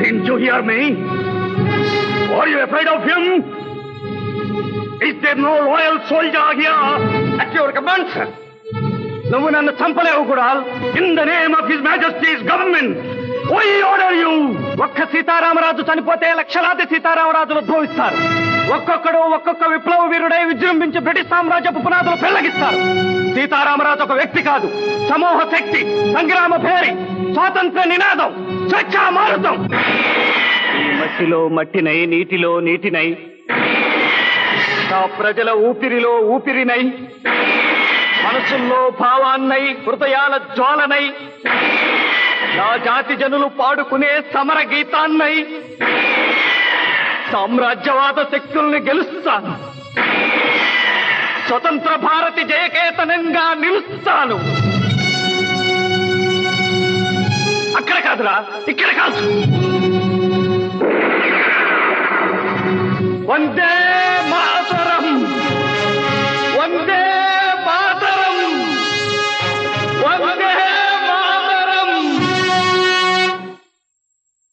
Didn't you hear me? Are you afraid of him? Is there no loyal soldier here at your command, sir? నువ్వు నన్ను చంపలేవు కూడా. In the name of his majesty's government why order you. ఒక్క సీతారామరాజు చనిపోతే లక్షలాది సీతారామరాజులు ఉద్భవిస్తారు. ఒక్కొక్కడు ఒక్కొక్క విప్లవ వీరుడై విజృంభించి బ్రిటిష్ సామ్రాజ్యపు పునాదులు పెళ్లగిస్తారు. సీతారామరాజు ఒక వ్యక్తి కాదు, సమూహ శక్తి, సంగ్రామ భేరి, స్వాతంత్ర నినాదం, స్వేచ్ఛా మారుతం. ఈ మట్టిలో మట్టినై, నీటిలో నీటినై, నా ప్రజల ఊపిరిలో ఊపిరినై, మనసుల్లో భావాన్నై, హృదయాల జ్వాలనై, నా జాతి జనులు పాడుకునే సమర గీతాన్నై సామ్రాజ్యవాద శక్తుల్ని గెలుస్తాను. స్వతంత్ర భారతి జయకేతనంగా నిలుస్తాను. అక్కడ కాదురా, ఇక్కడ కాదు. వందే